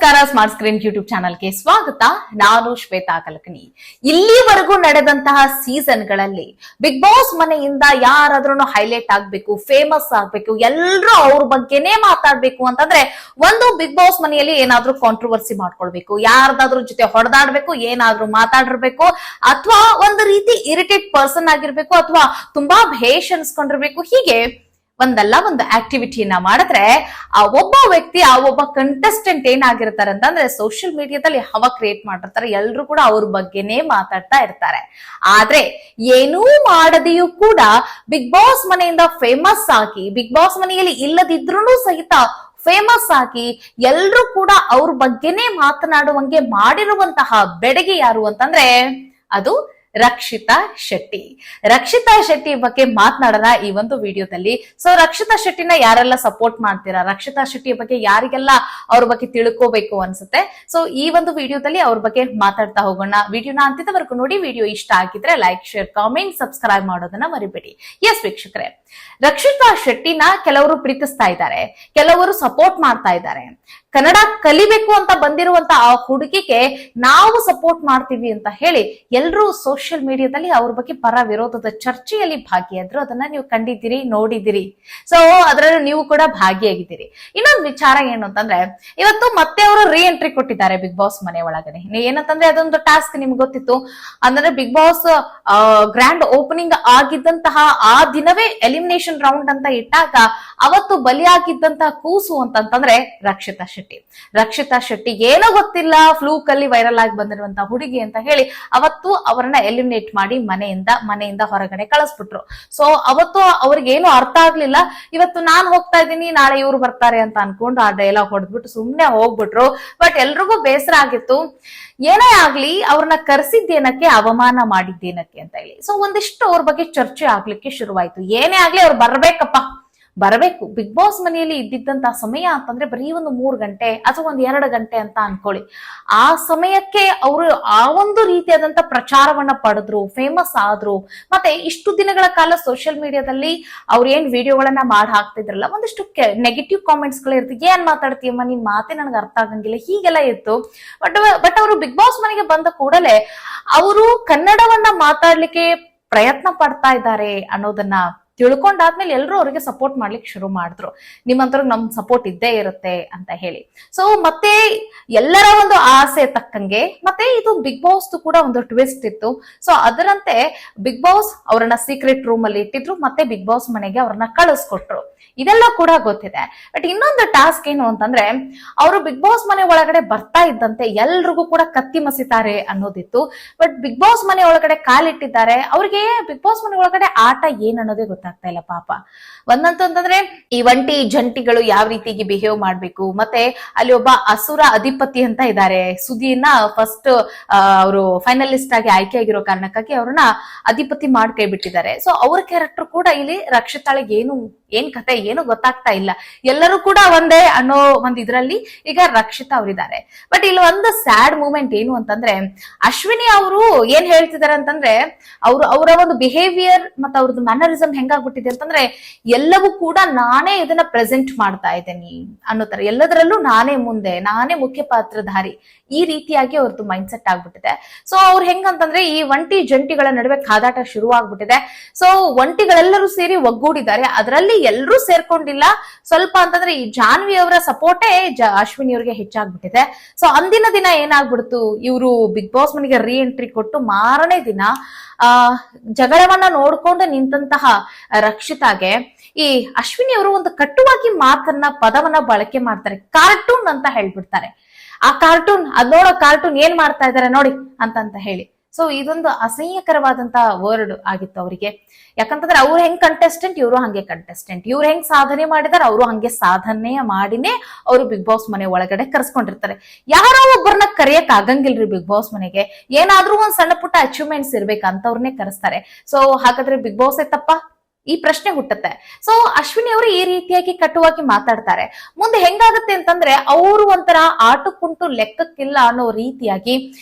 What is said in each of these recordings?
ನಮಸ್ಕಾರ, smart screen YouTube ಚಾನಲ್ಗೆ ಸ್ವಾಗತ. ನಾನು ಶ್ವೇತಾ ಕಲಕನಿ. ಇಲ್ಲಿವರೆಗೂ ನಡೆದಂತಹ ಸೀಸನ್ ಗಳಲ್ಲಿ ಬಿಗ್ ಬಾಸ್ ಮನೆಯಿಂದ ಯಾರಾದ್ರೂ ಹೈಲೈಟ್ ಆಗ್ಬೇಕು, ಫೇಮಸ್ ಆಗ್ಬೇಕು, ಎಲ್ಲರೂ ಅವ್ರ ಬಗ್ಗೆನೇ ಮಾತಾಡ್ಬೇಕು ಅಂತಂದ್ರೆ ಒಂದು ಬಿಗ್ ಬಾಸ್ ಮನೆಯಲ್ಲಿ ಏನಾದ್ರೂ ಕಾಂಟ್ರವರ್ಸಿ ಮಾಡ್ಕೊಳ್ಬೇಕು, ಯಾರ್ದಾದ್ರೂ ಜೊತೆ ಹೊಡೆದಾಡ್ಬೇಕು, ಏನಾದ್ರೂ ಮಾತಾಡಿರ್ಬೇಕು, ಅಥವಾ ಒಂದು ರೀತಿ ಇರಿಟೇಟ್ ಪರ್ಸನ್ ಆಗಿರ್ಬೇಕು, ಅಥವಾ ತುಂಬಾ ಭೇಷ್ ಅನ್ಸ್ಕೊಂಡಿರ್ಬೇಕು. ಹೀಗೆ ಒಂದಲ್ಲ ಒಂದು ಆಕ್ಟಿವಿಟಿಯನ್ನ ಮಾಡಿದ್ರೆ ಆ ಒಬ್ಬ ವ್ಯಕ್ತಿ, ಆ ಒಬ್ಬ ಕಂಟೆಸ್ಟೆಂಟ್ ಏನಾಗಿರ್ತಾರೆ ಅಂತಂದ್ರೆ ಸೋಷಿಯಲ್ ಮೀಡಿಯಾದಲ್ಲಿ ಹವಾ ಕ್ರಿಯೇಟ್ ಮಾಡಿರ್ತಾರೆ. ಎಲ್ರು ಕೂಡ ಅವ್ರ ಬಗ್ಗೆನೇ ಮಾತಾಡ್ತಾ ಇರ್ತಾರೆ. ಆದ್ರೆ ಏನೂ ಮಾಡದೆಯೂ ಕೂಡ ಬಿಗ್ ಬಾಸ್ ಮನೆಯಿಂದ ಫೇಮಸ್ ಆಗಿ, ಬಿಗ್ ಬಾಸ್ ಮನೆಯಲ್ಲಿ ಇಲ್ಲದಿದ್ರೂ ಸಹಿತ ಫೇಮಸ್ ಆಗಿ ಎಲ್ರು ಕೂಡ ಅವ್ರ ಬಗ್ಗೆನೇ ಮಾತನಾಡುವಂಗೆ ಮಾಡಿರುವಂತಹ ಬೆಡಗಿ ಯಾರು ಅಂತಂದ್ರೆ ಅದು ರಕ್ಷಿತಾ ಶೆಟ್ಟಿ. ರಕ್ಷಿತಾ ಶೆಟ್ಟಿ ಬಗ್ಗೆ ಮಾತನಾಡೋಣ ಈ ಒಂದು ವಿಡಿಯೋದಲ್ಲಿ. ಸೊ ರಕ್ಷಿತಾ ಶೆಟ್ಟಿನ ಯಾರೆಲ್ಲ ಸಪೋರ್ಟ್ ಮಾಡ್ತೀರಾ, ರಕ್ಷಿತಾ ಶೆಟ್ಟಿ ಬಗ್ಗೆ ಯಾರಿಗೆಲ್ಲ ಅವ್ರ ಬಗ್ಗೆ ತಿಳ್ಕೋಬೇಕು ಅನ್ಸುತ್ತೆ, ಸೊ ಈ ಒಂದು ವಿಡಿಯೋದಲ್ಲಿ ಅವ್ರ ಬಗ್ಗೆ ಮಾತಾಡ್ತಾ ಹೋಗೋಣ. ವಿಡಿಯೋನ ಅಂತಿದವರೆಗೂ ನೋಡಿ. ವಿಡಿಯೋ ಇಷ್ಟ ಆಗಿದ್ರೆ ಲೈಕ್, ಶೇರ್, ಕಾಮೆಂಟ್, ಸಬ್ಸ್ಕ್ರೈಬ್ ಮಾಡೋದನ್ನ ಮರಿಬೇಡಿ. ಎಸ್ ವೀಕ್ಷಕರೇ, ರಕ್ಷಿತಾ ಶೆಟ್ಟಿನ ಕೆಲವರು ಪ್ರೀತಿಸ್ತಾ ಇದ್ದಾರೆ, ಕೆಲವರು ಸಪೋರ್ಟ್ ಮಾಡ್ತಾ ಇದ್ದಾರೆ. ಕನ್ನಡ ಕಲಿಬೇಕು ಅಂತ ಬಂದಿರುವಂತ ಆ ಹುಡುಗಿಗೆ ನಾವು ಸಪೋರ್ಟ್ ಮಾಡ್ತೀವಿ ಅಂತ ಹೇಳಿ ಎಲ್ಲರೂ ಸೋಷಿಯಲ್ ಮೀಡಿಯಾದಲ್ಲಿ ಅವ್ರ ಬಗ್ಗೆ ಪರ ವಿರೋಧದ ಚರ್ಚೆಯಲ್ಲಿ ಭಾಗಿಯಾದ್ರು. ಅದನ್ನ ನೀವು ಕಂಡಿದ್ದೀರಿ, ನೋಡಿದಿರಿ. ಸೊ ಅದರಲ್ಲೂ ನೀವು ಕೂಡ ಭಾಗಿಯಾಗಿದ್ದೀರಿ. ಇನ್ನೊಂದು ವಿಚಾರ ಏನು ಅಂತಂದ್ರೆ, ಇವತ್ತು ಮತ್ತೆ ಅವರು ರೀ ಎಂಟ್ರಿ ಕೊಟ್ಟಿದ್ದಾರೆ ಬಿಗ್ ಬಾಸ್ ಮನೆ ಒಳಗಡೆ. ಏನಂತಂದ್ರೆ ಅದೊಂದು ಟಾಸ್ಕ್ ನಿಮ್ಗೆ ಗೊತ್ತಿತ್ತು. ಅಂದ್ರೆ ಬಿಗ್ ಬಾಸ್ ಗ್ರ್ಯಾಂಡ್ ಓಪನಿಂಗ್ ಆಗಿದ್ದಂತಹ ಆ ದಿನವೇ ಎಲಿಮಿನೇಷನ್ ರೌಂಡ್ ಅಂತ ಇಟ್ಟಾಗ ಅವತ್ತು ಬಲಿಯಾಗಿದ್ದಂತಹ ಕೂಸು ಅಂತಂದ್ರೆ ರಕ್ಷಿತಾ ಶೆಟ್ಟಿ. ರಕ್ಷಿತಾ ಶೆಟ್ಟಿ ಏನೋ ಗೊತ್ತಿಲ್ಲ, ಫ್ಲೂಕ್ ಅಲ್ಲಿ ವೈರಲ್ ಆಗಿ ಬಂದಿರುವಂತಹ ಹುಡುಗಿ ಅಂತ ಹೇಳಿ ಅವತ್ತು ಅವರನ್ನ ಎಲಿಮಿನೇಟ್ ಮಾಡಿ ಮನೆಯಿಂದ ಹೊರಗಡೆ ಕಳಿಸ್ಬಿಟ್ರು. ಸೊ ಅವತ್ತು ಅವ್ರಿಗೆ ಏನು ಅರ್ಥ ಆಗ್ಲಿಲ್ಲ. ಇವತ್ತು ನಾನ್ ಹೋಗ್ತಾ ಇದ್ದೀನಿ, ನಾಳೆ ಇವ್ರು ಬರ್ತಾರೆ ಅಂತ ಅನ್ಕೊಂಡು ಆ ಡೈಲಾಗ್ ಹೊಡೆದ್ಬಿಟ್ಟು ಸುಮ್ನೆ ಹೋಗ್ಬಿಟ್ರು. ಬಟ್ ಎಲ್ರಿಗೂ ಬೇಸರ ಆಗಿತ್ತು. ಏನೇ ಆಗ್ಲಿ ಅವ್ರನ್ನ ಕರೆಸಿದ್ದೇನಕ್ಕೆ, ಅವಮಾನ ಮಾಡಿದ್ದೇನಕ್ಕೆ ಅಂತ ಹೇಳಿ. ಸೊ ಒಂದಿಷ್ಟು ಅವ್ರ ಬಗ್ಗೆ ಚರ್ಚೆ ಆಗ್ಲಿಕ್ಕೆ ಶುರುವಾಯ್ತು. ಏನೇ ಆಗ್ಲಿ ಅವ್ರು ಬರಬೇಕು. ಬಿಗ್ ಬಾಸ್ ಮನೆಯಲ್ಲಿ ಇದ್ದಿದ್ದಂತ ಸಮಯ ಅಂತಂದ್ರೆ ಬರೀ ಒಂದು 3 ಗಂಟೆ ಅಥವಾ ಒಂದು 2 ಗಂಟೆ ಅಂತ ಅನ್ಕೊಳ್ಳಿ. ಆ ಸಮಯಕ್ಕೆ ಅವರು ಆ ಒಂದು ರೀತಿಯಾದಂತ ಪ್ರಚಾರವನ್ನ ಪಡೆದ್ರು, ಫೇಮಸ್ ಆದ್ರು. ಮತ್ತೆ ಇಷ್ಟು ದಿನಗಳ ಕಾಲ ಸೋಷಿಯಲ್ ಮೀಡಿಯಾದಲ್ಲಿ ಅವ್ರು ಏನ್ ವಿಡಿಯೋಗಳನ್ನ ಮಾಡಿ ಹಾಕ್ತಿದ್ರಲ್ಲ, ಒಂದಿಷ್ಟು ನೆಗೆಟಿವ್ ಕಾಮೆಂಟ್ಸ್ ಗಳು ಇರ್ತಿದ್ವಿ. ಏನ್ ಮಾತಾಡ್ತೀಯಮ್ಮ, ನಿನ್ ಮಾತೆ ನನಗೆ ಅರ್ಥ ಆಗಂಗಿಲ್ಲ, ಹೀಗೆಲ್ಲ ಇತ್ತು. ಬಟ್ ಅವರು ಬಿಗ್ ಬಾಸ್ ಮನೆಗೆ ಬಂದ ಕೂಡಲೇ ಅವರು ಕನ್ನಡವನ್ನ ಮಾತಾಡ್ಲಿಕ್ಕೆ ಪ್ರಯತ್ನ ಪಡ್ತಾ ಇದ್ದಾರೆ ಅನ್ನೋದನ್ನ ತಿಳ್ಕೊಂಡಾದ್ಮೇಲೆ ಎಲ್ಲರೂ ಅವರಿಗೆ ಸಪೋರ್ಟ್ ಮಾಡ್ಲಿಕ್ಕೆ ಶುರು ಮಾಡಿದ್ರು. ನಿಮ್ಮಂತರ ನಮ್ ಸಪೋರ್ಟ್ ಇದ್ದೇ ಇರುತ್ತೆ ಅಂತ ಹೇಳಿ. ಸೊ ಮತ್ತೆ ಎಲ್ಲರ ಒಂದು ಆಸೆ ತಕ್ಕಂಗೆ ಮತ್ತೆ ಇದು ಬಿಗ್ ಬಾಸ್ ಕೂಡ ಒಂದು ಟ್ವಿಸ್ಟ್ ಇತ್ತು. ಸೊ ಅದರಂತೆ ಬಿಗ್ ಬಾಸ್ ಅವರನ್ನ ಸೀಕ್ರೆಟ್ ರೂಮ್ ಅಲ್ಲಿ ಇಟ್ಟಿದ್ರು, ಮತ್ತೆ ಬಿಗ್ ಬಾಸ್ ಮನೆಗೆ ಅವ್ರನ್ನ ಕಳಿಸ್ಕೊಟ್ರು. ಇದೆಲ್ಲ ಕೂಡ ಗೊತ್ತಿದೆ. ಬಟ್ ಇನ್ನೊಂದು ಟಾಸ್ಕ್ ಏನು ಅಂತಂದ್ರೆ, ಅವರು ಬಿಗ್ ಬಾಸ್ ಮನೆ ಒಳಗಡೆ ಬರ್ತಾ ಇದ್ದಂತೆ ಎಲ್ರಿಗೂ ಕೂಡ ಕತ್ತಿ ಮಸಿತಾರೆ ಅನ್ನೋದಿತ್ತು. ಬಟ್ ಬಿಗ್ ಬಾಸ್ ಮನೆ ಒಳಗಡೆ ಕಾಲಿಟ್ಟಿದ್ದಾರೆ. ಅವ್ರಿಗೆ ಬಿಗ್ ಬಾಸ್ ಮನೆ ಒಳಗಡೆ ಆಟ ಏನ್ ಅನ್ನೋದೇ ಗೊತ್ತಾಗ್ತಾ ಇಲ್ಲ ಪಾಪ. ಒಂದಂತಂದ್ರೆ ಈ ಒಂಟಿ ಜಂಟಿಗಳು ಯಾವ ರೀತಿಗೆ ಬಿಹೇವ್ ಮಾಡ್ಬೇಕು, ಮತ್ತೆ ಅಲ್ಲಿ ಒಬ್ಬ ಅಸುರ ಅಧಿಪತಿ ಅಂತ ಇದ್ದಾರೆ. ಸುದಿಯನ್ನ ಫಸ್ಟ್ ಅವರು ಫೈನಲಿಸ್ಟ್ ಆಗಿ ಆಯ್ಕೆ ಆಗಿರೋ ಕಾರಣಕ್ಕಾಗಿ ಅವ್ರನ್ನ ಅಧಿಪತಿ ಮಾಡಿ ಕೈ ಬಿಟ್ಟಿದ್ದಾರೆ. ಸೊ ಅವ್ರ ಕ್ಯಾರೆಕ್ಟರ್ ಕೂಡ ಇಲ್ಲಿ ರಕ್ಷಿತಾಳಿಗೆ ಏನ್ ಕತೆ ಏನು ಗೊತ್ತಾಗ್ತಾ ಇಲ್ಲ. ಎಲ್ಲರೂ ಕೂಡ ಒಂದೇ ಅನ್ನೋ ಒಂದ್ ಇದ್ರಲ್ಲಿ ಈಗ ರಕ್ಷಿತಾ ಅವರಿದ್ದಾರೆ. ಬಟ್ ಇಲ್ಲಿ ಒಂದು ಸ್ಯಾಡ್ ಮೂಮೆಂಟ್ ಏನು ಅಂತಂದ್ರೆ, ಅಶ್ವಿನಿ ಅವರು ಏನ್ ಹೇಳ್ತಿದಾರೆ ಅಂತಂದ್ರೆ, ಅವರ ಒಂದು ಬಿಹೇವಿಯರ್ ಮತ್ತೆ ಅವ್ರದ್ದು ಮ್ಯಾನರಿಸಮ್ ಹೆಂಗಾಗ್ಬಿಟ್ಟಿದೆ ಅಂತಂದ್ರೆ, ಎಲ್ಲವೂ ಕೂಡ ನಾನೇ ಇದನ್ನ ಪ್ರೆಸೆಂಟ್ ಮಾಡ್ತಾ ಇದ್ದೇನೆ ಅನ್ನೋ ತರ, ಎಲ್ಲದರಲ್ಲೂ ನಾನೇ ಮುಂದೆ, ನಾನೇ ಮುಖ್ಯ ಪಾತ್ರಧಾರಿ, ಈ ರೀತಿಯಾಗಿ ಅವ್ರದ್ದು ಮೈಂಡ್ ಸೆಟ್ ಆಗ್ಬಿಟ್ಟಿದೆ. ಸೊ ಅವ್ರು ಹೆಂಗಂತಂದ್ರೆ ಈ ಒಂಟಿ ಜಂಟಿಗಳ ನಡುವೆ ಕಾದಾಟ ಶುರು ಆಗ್ಬಿಟ್ಟಿದೆ. ಸೊ ಒಂಟಿಗಳೆಲ್ಲರೂ ಸೇರಿ ಒಗ್ಗೂಡಿದ್ದಾರೆ. ಅದರಲ್ಲಿ ಎಲ್ಲರೂ ಸೇರ್ಕೊಂಡಿಲ್ಲ. ಸ್ವಲ್ಪ ಅಂತಂದ್ರೆ ಈ ಜಾನ್ವಿ ಅವರ ಸಪೋರ್ಟೇ ಅಶ್ವಿನಿ ಅವ್ರಿಗೆ ಹೆಚ್ಚಾಗ್ಬಿಟ್ಟಿದೆ. ಸೊ ಅಂದಿನ ದಿನ ಏನಾಗ್ಬಿಡ್ತು, ಇವರು ಬಿಗ್ ಬಾಸ್ ಮನೆಗೆ ರೀ ಎಂಟ್ರಿ ಕೊಟ್ಟು ಮಾರನೇ ದಿನ ಜಗಳವನ್ನ ನೋಡ್ಕೊಂಡು ನಿಂತಹ ರಕ್ಷಿತಾಗೆ ಈ ಅಶ್ವಿನಿ ಅವರು ಒಂದು ಕಟ್ಟುವಾಗಿ ಪದವನ್ನ ಬಳಕೆ ಮಾಡ್ತಾರೆ. ಕಾರ್ಟೂನ್ ಅಂತ ಹೇಳ್ಬಿಡ್ತಾರೆ. ಆ ಕಾರ್ಟೂನ್ ನೋಡೋ ಕಾರ್ಟೂನ್ ಏನ್ ಮಾಡ್ತಾ ಇದಾರೆ ನೋಡಿ ಅಂತ ಹೇಳಿ. ಸೊ ಇದೊಂದು ಅಸಹ್ಯಕರವಾದಂತ ವರ್ಡ್ ಆಗಿತ್ತು ಅವರಿಗೆ. ಯಾಕಂತಂದ್ರೆ ಅವ್ರು ಹೆಂಗ್ ಕಂಟೆಸ್ಟೆಂಟ್, ಇವರು ಹಂಗೆ ಕಂಟೆಸ್ಟೆಂಟ್. ಇವ್ರು ಹೆಂಗ್ ಸಾಧನೆ ಮಾಡಿದಾರೆ, ಅವರು ಹಂಗೆ ಸಾಧನೆ ಮಾಡಿನೇ ಅವರು ಬಿಗ್ ಬಾಸ್ ಮನೆ ಒಳಗಡೆ ಕರ್ಸ್ಕೊಂಡಿರ್ತಾರೆ. ಯಾರೋ ಒಬ್ಬರನ್ನ ಕರೆಯಕ್ ಆಗಂಗಿಲ್ರಿ ಬಿಗ್ ಬಾಸ್ ಮನೆಗೆ. ಏನಾದ್ರೂ ಒಂದ್ ಸಣ್ಣ ಪುಟ್ಟ ಅಚೀವ್ಮೆಂಟ್ಸ್ ಇರ್ಬೇಕಂತವ್ರನ್ನೇ ಕರೆಸ್ತಾರೆ. ಸೊ ಹಾಗಾದ್ರೆ ಬಿಗ್ ಬಾಸ್ ತಪ್ಪ, ಈ ಪ್ರಶ್ನೆ ಹುಟ್ಟುತ್ತೆ. ಸೊ ಅಶ್ವಿನಿ ಅವರು ಈ ರೀತಿಯಾಗಿ ಕಟುವಾಗಿ ಮಾತಾಡ್ತಾರೆ. ಮುಂದೆ ಹೆಂಗಾಗುತ್ತೆ ಅಂತಂದ್ರೆ, ಅವರು ಒಂಥರ ಆಟಕ್ಕುಂಟು ಲೆಕ್ಕಕ್ಕಿಲ್ಲ ಅನ್ನೋ ರೀತಿಯಾಗಿ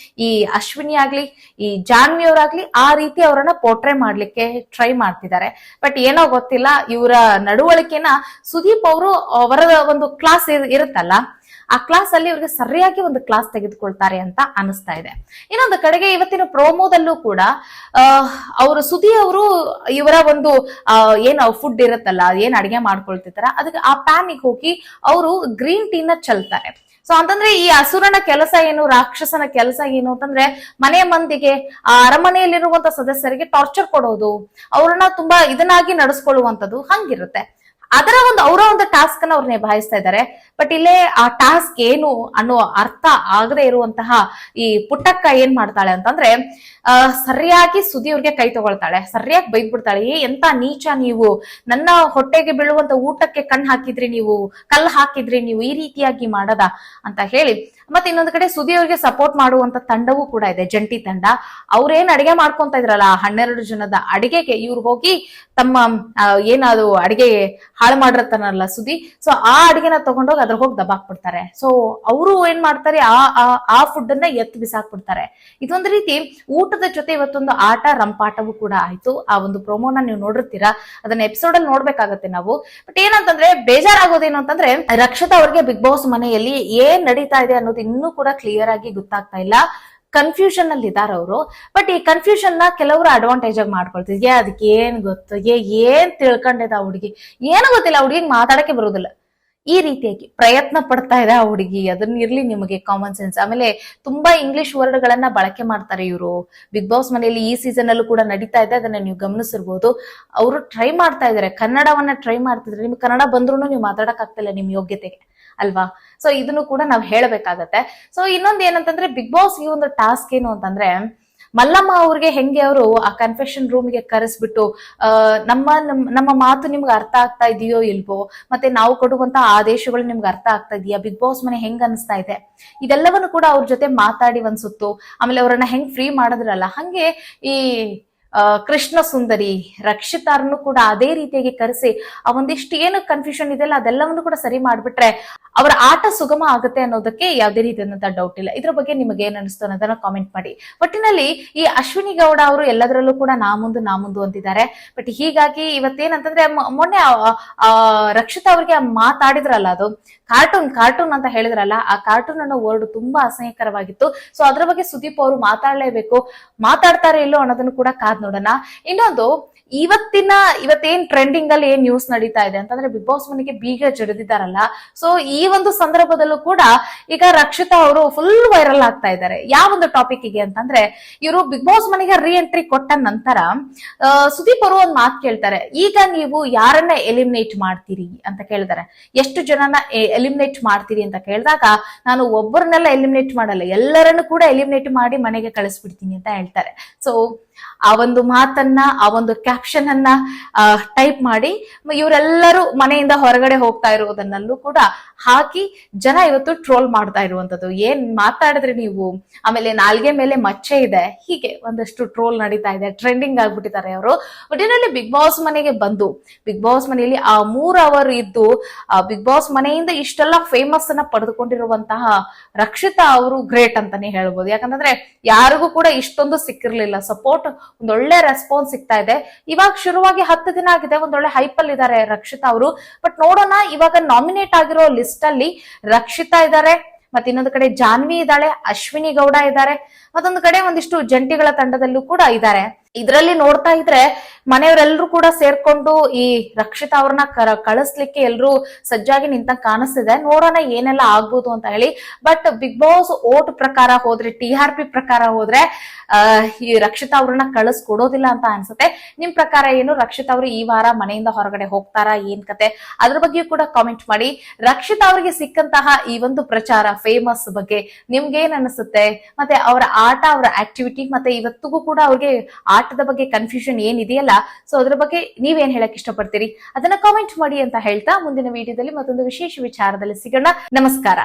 ಈ ಅಶ್ವಿನಿ ಆಗ್ಲಿ, ಈ ಜಾನ್ವಿ ಅವರಾಗ್ಲಿ ಆ ರೀತಿ ಅವರನ್ನ ಪೋರ್ಟ್ರೇ ಮಾಡ್ಲಿಕ್ಕೆ ಟ್ರೈ ಮಾಡ್ತಿದ್ದಾರೆ. ಬಟ್ ಏನೋ ಗೊತ್ತಿಲ್ಲ, ಇವರ ನಡವಳಿಕೆನ ಸುದೀಪ್ ಅವರು ಅವರ ಒಂದು ಕ್ಲಾಸ್ ಇರುತ್ತಲ್ಲ, ಆ ಕ್ಲಾಸ್ ಅಲ್ಲಿ ಇವ್ರಿಗೆ ಸರಿಯಾಗಿ ಒಂದು ಕ್ಲಾಸ್ ತೆಗೆದುಕೊಳ್ತಾರೆ ಅಂತ ಅನಿಸ್ತಾ ಇದೆ. ಇನ್ನೊಂದು ಕಡೆಗೆ ಇವತ್ತಿನ ಪ್ರೋಮೋದಲ್ಲೂ ಕೂಡ ಅವರು ಸುದಿ ಅವರು ಇವರ ಒಂದು ಏನ್ ಫುಡ್ ಇರುತ್ತಲ್ಲ, ಏನ್ ಅಡಿಗೆ ಮಾಡ್ಕೊಳ್ತಿರ್ತಾರ ಅದಕ್ಕೆ ಆ ಪ್ಯಾನಿಗೆ ಹೋಗಿ ಅವರು ಗ್ರೀನ್ ಟೀನ ಚೆಲ್ತಾರೆ. ಸೊ ಅಂತಂದ್ರೆ ಈ ಅಸುರನ ಕೆಲಸ ಏನು, ರಾಕ್ಷಸನ ಕೆಲಸ ಏನು ಅಂತಂದ್ರೆ ಮನೆ ಮಂದಿಗೆ, ಆ ಅರಮನೆಯಲ್ಲಿರುವಂತ ಸದಸ್ಯರಿಗೆ ಟಾರ್ಚರ್ ಕೊಡೋದು, ಅವ್ರನ್ನ ತುಂಬಾ ಇದನ್ನಾಗಿ ನಡೆಸ್ಕೊಳ್ಳುವಂತದ್ದು ಹಂಗಿರುತ್ತೆ. ಅದರ ಅವರ ಒಂದು ಟಾಸ್ಕ್ ಅನ್ನ ಅವ್ರು ನಿಭಾಯಿಸ್ತಾ ಇದ್ದಾರೆ. ಬಟ್ ಇಲ್ಲೇ ಆ ಟಾಸ್ಕ್ ಏನು ಅನ್ನೋ ಅರ್ಥ ಆಗದೆ ಇರುವಂತಹ ಈ ಪುಟ್ಟಕ್ಕ ಏನ್ ಮಾಡ್ತಾಳೆ ಅಂತಂದ್ರೆ ಸರಿಯಾಗಿ ಸುದಿ ಅವ್ರಿಗೆ ಕೈ ತಗೊಳ್ತಾಳೆ, ಸರಿಯಾಗಿ ಬೈದ್ಬಿಡ್ತಾಳೆ. ಎಂತ ನೀಚ ನೀವು, ನನ್ನ ಹೊಟ್ಟೆಗೆ ಬೀಳುವಂತ ಊಟಕ್ಕೆ ಕಣ್ಣು ಹಾಕಿದ್ರಿ ನೀವು, ಕಲ್ಲು ಹಾಕಿದ್ರಿ ನೀವು, ಈ ರೀತಿಯಾಗಿ ಮಾಡದ ಅಂತ ಹೇಳಿ. ಮತ್ತೆ ಇನ್ನೊಂದು ಕಡೆ ಸುದಿ ಅವ್ರಿಗೆ ಸಪೋರ್ಟ್ ಮಾಡುವಂತ ತಂಡವೂ ಕೂಡ ಇದೆ, ಜಂಟಿ ತಂಡ. ಅವ್ರೇನ್ ಅಡಿಗೆ ಮಾಡ್ಕೊಂತ ಇದ್ರಲ್ಲ 12 ಜನದ ಅಡಿಗೆಗೆ ಇವ್ರು ಹೋಗಿ ತಮ್ಮ ಏನದು ಅಡಿಗೆ ಹಾಳು ಮಾಡಿರ್ತಾನಲ್ಲ ಸುದಿ, ಸೊ ಆ ಅಡಿಗೆನ ತಗೊಂಡೋಗಿ ಅದ್ರ ಹೋಗಿ ದಬಾಕ್ಬಿಡ್ತಾರೆ. ಸೊ ಅವರು ಏನ್ ಮಾಡ್ತಾರೆ, ಆ ಫುಡ್ ಅನ್ನ ಎತ್ತು ಬಿಸಾಕ್ಬಿಡ್ತಾರೆ. ಇದೊಂದು ರೀತಿ ಊಟದ ಜೊತೆ ಇವತ್ತೊಂದು ಆಟ ರಂಪಾಟವೂ ಕೂಡ ಆಯ್ತು. ಆ ಒಂದು ಪ್ರೋಮೋನ ನೀವು ನೋಡಿರ್ತೀರಾ, ಅದನ್ನ ಎಪಿಸೋಡ್ ಅಲ್ಲಿ ನೋಡ್ಬೇಕಾಗತ್ತೆ ನಾವು. ಬಟ್ ಏನಂತಂದ್ರೆ ಬೇಜಾರಾಗೋದೇನು ಅಂತಂದ್ರೆ ರಕ್ಷಿತಾ ಅವ್ರಿಗೆ ಬಿಗ್ ಬಾಸ್ ಮನೆಯಲ್ಲಿ ಏನ್ ನಡೀತಾ ಇದೆ ಅನ್ನೋದು ಇನ್ನೂ ಕೂಡ ಕ್ಲಿಯರ್ ಆಗಿ ಗೊತ್ತಾಗ್ತಾ ಇಲ್ಲ. ಕನ್ಫ್ಯೂಷನ್ ಅಲ್ಲಿ ಇದಾರ ಅವರು. ಬಟ್ ಈ ಕನ್ಫ್ಯೂಷನ್ ನ ಕೆಲವರು ಅಡ್ವಾಂಟೇಜ್ ಆಗಿ ಮಾಡ್ಕೊಳ್ತಿದ್ಯ, ಅದಕ್ಕೆ ಏನ್ ಗೊತ್ತು, ಏನ್ ತಿಳ್ಕೊಂಡಿದ ಹುಡುಗಿ, ಏನು ಗೊತ್ತಿಲ್ಲ, ಹುಡುಗಿಗೆ ಮಾತಾಡಕ್ಕೆ ಬರುದಿಲ್ಲ, ಈ ರೀತಿಯಾಗಿ ಪ್ರಯತ್ನ ಪಡ್ತಾ ಇದೆ ಆ ಹುಡುಗಿ. ಅದನ್ನ ಇರ್ಲಿ ನಿಮಗೆ ಕಾಮನ್ ಸೆನ್ಸ್. ಆಮೇಲೆ ತುಂಬಾ ಇಂಗ್ಲಿಷ್ ವರ್ಡ್ ಗಳನ್ನ ಬಳಕೆ ಮಾಡ್ತಾರೆ ಇವರು. ಬಿಗ್ ಬಾಸ್ ಮನೆಯಲ್ಲಿ ಈ ಸೀಸನ್ ಅಲ್ಲೂ ಕೂಡ ನಡೀತಾ ಇದೆ, ಅದನ್ನ ನೀವು ಗಮನಿಸಿರ್ಬೋದು. ಅವರು ಟ್ರೈ ಮಾಡ್ತಾ ಇದಾರೆ, ಕನ್ನಡವನ್ನ ಟ್ರೈ ಮಾಡ್ತಿದ್ರೆ. ನಿಮ್ಗೆ ಕನ್ನಡ ಬಂದ್ರು ನೀವು ಮಾತಾಡಕ್ ಆಗ್ತಿಲ್ಲ ನಿಮ್ ಯೋಗ್ಯತೆಗೆ ಅಲ್ವಾ. ಸೊ ಇದನ್ನು ಕೂಡ ನಾವ್ ಹೇಳ್ಬೇಕಾಗತ್ತೆ. ಸೊ ಇನ್ನೊಂದ್ ಏನಂತಂದ್ರೆ ಬಿಗ್ ಬಾಸ್ ಈ ಒಂದು ಟಾಸ್ಕ್ ಏನು ಅಂತಂದ್ರೆ ಮಲ್ಲಮ್ಮ ಅವ್ರಿಗೆ ಹೆಂಗೆ ಅವರು ಆ ಕನ್ಫೆಷನ್ ರೂಮ್ಗೆ ಕರೆಸ್ಬಿಟ್ಟು ನಮ್ಮ ಮಾತು ನಿಮ್ಗೆ ಅರ್ಥ ಆಗ್ತಾ ಇದೆಯೋ ಇಲ್ವೋ, ಮತ್ತೆ ನಾವು ಕೊಡುವಂತ ಆದೇಶಗಳು ನಿಮ್ಗೆ ಅರ್ಥ ಆಗ್ತಾ ಇದೆಯಾ, ಬಿಗ್ ಬಾಸ್ ಮನೆ ಹೆಂಗ್ ಅನಿಸ್ತಾ ಇದೆ, ಇದೆಲ್ಲವನ್ನು ಕೂಡ ಅವ್ರ ಜೊತೆ ಮಾತಾಡಿ ಒಂದ್ ಸುತ್ತು. ಆಮೇಲೆ ಅವ್ರನ್ನ ಹೆಂಗ್ ಫ್ರೀ ಮಾಡಿದ್ರಲ್ಲ, ಹಂಗೆ ಈ ಕೃಷ್ಣ ಸುಂದರಿ ರಕ್ಷಿತಾರನ್ನು ಕೂಡ ಅದೇ ರೀತಿಯಾಗಿ ಕರೆಸಿ ಆ ಒಂದಿಷ್ಟು ಏನು ಕನ್ಫ್ಯೂಷನ್ ಇದೆಯಲ್ಲ ಅದೆಲ್ಲವನ್ನು ಕೂಡ ಸರಿ ಮಾಡ್ಬಿಟ್ರೆ ಅವರ ಆಟ ಸುಗಮ ಆಗುತ್ತೆ ಅನ್ನೋದಕ್ಕೆ ಯಾವುದೇ ರೀತಿಯಾದಂತಹ ಡೌಟ್ ಇಲ್ಲ. ಇದ್ರ ಬಗ್ಗೆ ನಿಮಗೆ ಏನ್ ಅನಿಸ್ತು ಅನ್ನೋದನ್ನ ಕಾಮೆಂಟ್ ಮಾಡಿ. ಒಟ್ಟಿನಲ್ಲಿ ಈ ಅಶ್ವಿನಿ ಗೌಡ ಅವರು ಎಲ್ಲದರಲ್ಲೂ ಕೂಡ ನಾ ಮುಂದು ಅಂತಿದ್ದಾರೆ. ಬಟ್ ಹೀಗಾಗಿ ಇವತ್ತೇನಂತಂದ್ರೆ ಮೊನ್ನೆ ರಕ್ಷಿತಾ ಅವ್ರಿಗೆ ಮಾತಾಡಿದ್ರಲ್ಲ, ಅದು ಕಾರ್ಟೂನ್ ಅಂತ ಹೇಳಿದ್ರಲ್ಲ, ಆ ಕಾರ್ಟೂನ್ ಅನ್ನೋ ವರ್ಡ್ ತುಂಬಾ ಅಸಹ್ಯಕರವಾಗಿತ್ತು. ಸೊ ಅದ್ರ ಬಗ್ಗೆ ಸುದೀಪ್ ಅವರು ಮಾತಾಡ್ಲೇಬೇಕು, ಮಾತಾಡ್ತಾರೆ ಇಲ್ಲೋ ಅನ್ನೋದನ್ನು ಕೂಡ ಕಾದ್ ನೋಡೋಣ. ಇನ್ನೊಂದು ಇವತ್ತೇನ್ ಟ್ರೆಂಡಿಂಗ್ ಅಲ್ಲಿ ಏನ್ ನ್ಯೂಸ್ ನಡೀತಾ ಇದೆ ಅಂತಂದ್ರೆ ಬಿಗ್ ಬಾಸ್ ಮನೆಗೆ ಬೀಗ ಜಡಿದಿದ್ದಾರಲ್ಲ. ಸೊ ಈ ಒಂದು ಸಂದರ್ಭದಲ್ಲೂ ಕೂಡ ಈಗ ರಕ್ಷಿತಾ ಅವರು ಫುಲ್ ವೈರಲ್ ಆಗ್ತಾ ಇದ್ದಾರೆ. ಯಾವ ಒಂದು ಟಾಪಿಕ್ ಗೆ ಅಂತಂದ್ರೆ ಇವರು ಬಿಗ್ ಬಾಸ್ ಮನೆಗೆ ರೀ ಎಂಟ್ರಿ ಕೊಟ್ಟ ನಂತರ ಸುದೀಪ್ ಅವರು ಒಂದ್ ಮಾತು ಕೇಳ್ತಾರೆ, ಈಗ ನೀವು ಯಾರನ್ನ ಎಲಿಮಿನೇಟ್ ಮಾಡ್ತೀರಿ ಅಂತ ಕೇಳಿದಾರೆ. ಎಷ್ಟು ಜನನ ಎಲಿಮಿನೇಟ್ ಮಾಡ್ತೀರಿ ಅಂತ ಕೇಳಿದಾಗ ನಾನು ಒಬ್ಬರನ್ನೆಲ್ಲ ಎಲಿಮಿನೇಟ್ ಮಾಡಲ್ಲ, ಎಲ್ಲರನ್ನು ಕೂಡ ಎಲಿಮಿನೇಟ್ ಮಾಡಿ ಮನೆಗೆ ಕಳಿಸ್ಬಿಡ್ತೀನಿ ಅಂತ ಹೇಳ್ತಾರೆ. ಸೊ ಆ ಒಂದು ಮಾತನ್ನ, ಆ ಒಂದು ಕ್ಯಾಪ್ಷನ್ ಅನ್ನ ಟೈಪ್ ಮಾಡಿ ಇವರೆಲ್ಲರೂ ಮನೆಯಿಂದ ಹೊರಗಡೆ ಹೋಗ್ತಾ ಇರುವುದನ್ನಲ್ಲೂ ಕೂಡ ಹಾಕಿ ಜನ ಇವತ್ತು ಟ್ರೋಲ್ ಮಾಡ್ತಾ ಇರುವಂತದ್ದು. ಏನ್ ಮಾತಾಡಿದ್ರಿ ನೀವು, ಆಮೇಲೆ ನಾಲ್ಗೆ ಮೇಲೆ ಮಚ್ಚೆ ಇದೆ, ಹೀಗೆ ಒಂದಷ್ಟು ಟ್ರೋಲ್ ನಡೀತಾ ಇದೆ, ಟ್ರೆಂಡಿಂಗ್ ಆಗ್ಬಿಟ್ಟಿದ್ದಾರೆ ಅವರು. ಒಟ್ಟಿನಲ್ಲಿ ಬಿಗ್ ಬಾಸ್ ಮನೆಗೆ ಬಂದು ಬಿಗ್ ಬಾಸ್ ಮನೆಯಲ್ಲಿ ಆ 3 ಅವರ್ ಇದ್ದು ಬಿಗ್ ಬಾಸ್ ಮನೆಯಿಂದ ಇಷ್ಟೆಲ್ಲ ಫೇಮಸ್ ಅನ್ನ ಪಡೆದುಕೊಂಡಿರುವಂತಹ ರಕ್ಷಿತಾ ಅವರು ಗ್ರೇಟ್ ಅಂತಾನೆ ಹೇಳ್ಬೋದು. ಯಾಕಂತಂದ್ರೆ ಯಾರಿಗೂ ಕೂಡ ಇಷ್ಟೊಂದು ಸಿಕ್ಕಿರ್ಲಿಲ್ಲ ಸಪೋರ್ಟ್, ಒಂದೊಳ್ಳೆ ರೆಸ್ಪಾನ್ಸ್ ಸಿಗ್ತಾ ಇದೆ. ಇವಾಗ ಶುರುವಾಗಿ 10 ದಿನ ಆಗಿದೆ, ಒಂದೊಳ್ಳೆ ಹೈಪಲ್ ಇದ್ದಾರೆ ರಕ್ಷಿತಾ ಅವರು. ಬಟ್ ನೋಡೋಣ, ಇವಾಗ ನಾಮಿನೇಟ್ ಆಗಿರೋ ಲಿಸ್ಟ್ ಅಲ್ಲಿ ರಕ್ಷಿತಾ ಇದ್ದಾರೆ, ಮತ್ತೆ ಇನ್ನೊಂದು ಕಡೆ ಜಾನ್ವಿ ಇದ್ದಾಳೆ, ಅಶ್ವಿನಿ ಗೌಡ ಇದ್ದಾರೆ, ಮತ್ತೊಂದು ಕಡೆ ಒಂದಿಷ್ಟು ಜಂಟಿಗಳ ತಂಡದಲ್ಲೂ ಕೂಡ ಇದ್ದಾರೆ. ಇದರಲ್ಲಿ ನೋಡ್ತಾ ಇದ್ರೆ ಮನೆಯವರೆಲ್ಲರೂ ಕೂಡ ಸೇರ್ಕೊಂಡು ಈ ರಕ್ಷಿತಾ ಅವ್ರನ್ನ ಕಳಿಸ್ಲಿಕ್ಕೆ ಎಲ್ರು ಸಜ್ಜಾಗಿ ನಿಂತ ಕಾಣಿಸ್ತಿದೆ. ನೋಡೋಣ ಏನೆಲ್ಲ ಆಗ್ಬೋದು ಅಂತ ಹೇಳಿ. ಬಟ್ ಬಿಗ್ ಬಾಸ್ ಓಟ್ ಪ್ರಕಾರ ಹೋದ್ರೆ, TRP ಪ್ರಕಾರ ಹೋದ್ರೆ ಈ ರಕ್ಷಿತಾ ಅವ್ರನ್ನ ಕಳಿಸ್ಕೊಡೋದಿಲ್ಲ ಅಂತ ಅನ್ಸುತ್ತೆ. ನಿಮ್ ಪ್ರಕಾರ ಏನು? ರಕ್ಷಿತಾ ಅವರು ಈ ವಾರ ಮನೆಯಿಂದ ಹೊರಗಡೆ ಹೋಗ್ತಾರಾ, ಏನ್ ಕತೆ? ಅದ್ರ ಬಗ್ಗೆ ಕೂಡ ಕಾಮೆಂಟ್ ಮಾಡಿ. ರಕ್ಷಿತಾ ಅವ್ರಿಗೆ ಸಿಕ್ಕಂತಹ ಈ ಒಂದು ಪ್ರಚಾರ ಫೇಮಸ್ ಬಗ್ಗೆ ನಿಮ್ಗೆ ಏನ್ ಅನಿಸುತ್ತೆ? ಮತ್ತೆ ಅವರ ಆಟ, ಅವರ ಆಕ್ಟಿವಿಟಿ, ಮತ್ತೆ ಇವತ್ತಿಗೂ ಕೂಡ ಅವ್ರಿಗೆ ಆಟದ ಬಗ್ಗೆ ಕನ್ಫ್ಯೂಷನ್ ಏನಿದೆಯಲ್ಲ, ಸೊ ಅದ್ರ ಬಗ್ಗೆ ನೀವೇನ್ ಹೇಳಕ್ ಇಷ್ಟಪಡ್ತೀರಿ ಅದನ್ನ ಕಾಮೆಂಟ್ ಮಾಡಿ ಅಂತ ಹೇಳ್ತಾ ಮುಂದಿನ ವಿಡಿಯೋದಲ್ಲಿ ಮತ್ತೊಂದು ವಿಶೇಷ ವಿಚಾರದಲ್ಲಿ ಸಿಗೋಣ. ನಮಸ್ಕಾರ.